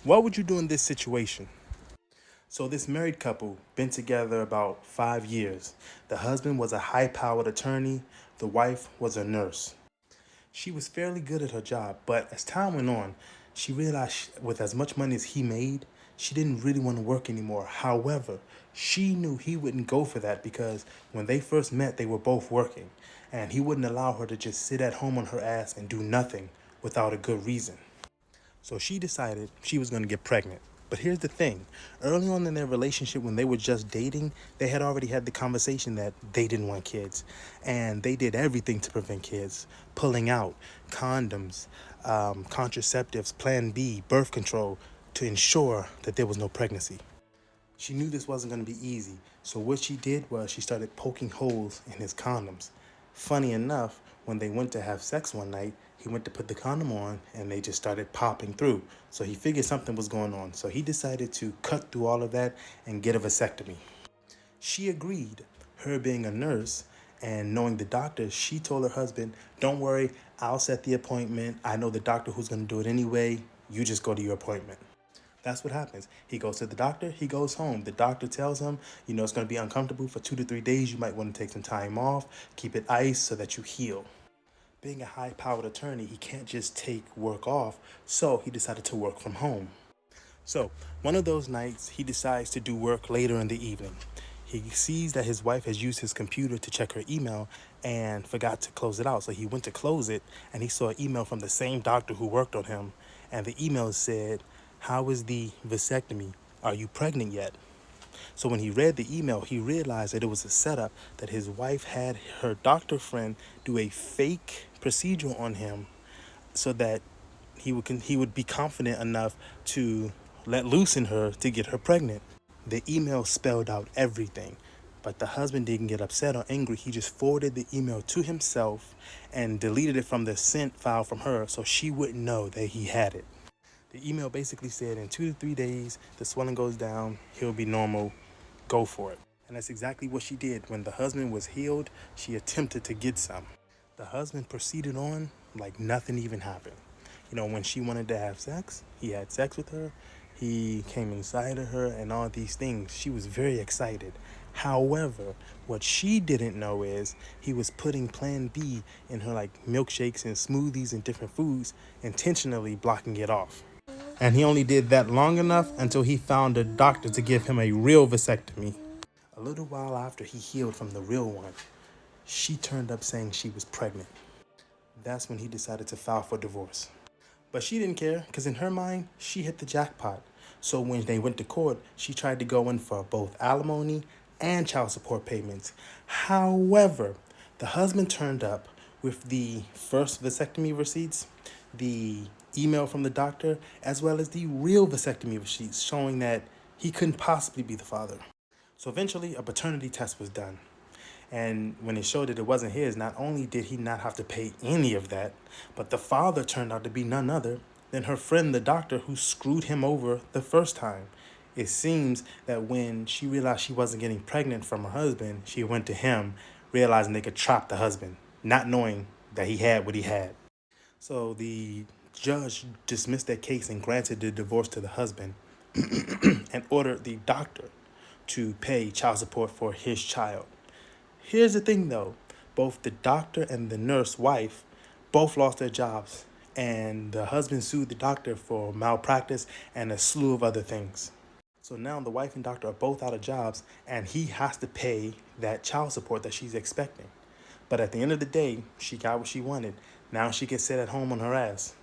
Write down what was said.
What would you do in this situation? So this married couple been together about 5 years. The husband was a high-powered attorney. The wife was a nurse. She was fairly good at her job, but as time went on, she realized with as much money as he made, she didn't really want to work anymore. However, she knew he wouldn't go for that because when they first met, they were both working, and he wouldn't allow her to just sit at home on her ass and do nothing without a good reason. So she decided she was going to get pregnant. But here's the thing. Early on in their relationship, when they were just dating, they had already had the conversation that they didn't want kids. And they did everything to prevent kids. Pulling out, condoms, contraceptives, Plan B, birth control, to ensure that there was no pregnancy. She knew this wasn't going to be easy, so what she did was she started poking holes in his condoms. Funny enough, when they went to have sex one night, he went to put the condom on and they just started popping through. So he figured something was going on. So he decided to cut through all of that and get a vasectomy. She agreed, her being a nurse and knowing the doctor, she told her husband, "Don't worry, I'll set the appointment. I know the doctor who's going to do it anyway. You just go to your appointment." That's what happens. He goes to the doctor, he goes home. The doctor tells him, it's going to be uncomfortable for 2 to 3 days. You might want to take some time off, keep it iced so that you heal. Being a high powered attorney, he can't just take work off, so he decided to work from home. So, one of those nights, he decides to do work later in the evening. He sees that his wife has used his computer to check her email and forgot to close it out. So he went to close it and he saw an email from the same doctor who worked on him. And the email said, "How is the vasectomy? Are you pregnant yet?" So when he read the email, he realized that it was a setup that his wife had her doctor friend do a fake procedure on him so that he would be confident enough to let loose in her to get her pregnant. The email spelled out everything, but the husband didn't get upset or angry. He just forwarded the email to himself and deleted it from the sent file from her so she wouldn't know that he had it. The email basically said in 2 to 3 days, the swelling goes down, he'll be normal, go for it. And that's exactly what she did. When the husband was healed, she attempted to get some. The husband proceeded on like nothing even happened. When she wanted to have sex, he had sex with her. He came inside of her and all these things. She was very excited. However, what she didn't know is he was putting Plan B in her like milkshakes and smoothies and different foods, intentionally blocking it off. And he only did that long enough until he found a doctor to give him a real vasectomy. A little while after he healed from the real one, she turned up saying she was pregnant. That's when he decided to file for divorce. But she didn't care because in her mind, she hit the jackpot. So when they went to court, she tried to go in for both alimony and child support payments. However, the husband turned up with the first vasectomy receipts, the email from the doctor, as well as the real vasectomy receipts showing that he couldn't possibly be the father. So eventually, a paternity test was done. And when it showed that it wasn't his, not only did he not have to pay any of that, but the father turned out to be none other than her friend, the doctor, who screwed him over the first time. It seems that when she realized she wasn't getting pregnant from her husband, she went to him, realizing they could trap the husband, not knowing that he had what he had. So the judge dismissed that case and granted the divorce to the husband and ordered the doctor to pay child support for his child. Here's the thing though, both the doctor and the nurse wife both lost their jobs, and the husband sued the doctor for malpractice and a slew of other things. So now the wife and doctor are both out of jobs, and he has to pay that child support that she's expecting. But at the end of the day, she got what she wanted. Now she can sit at home on her ass.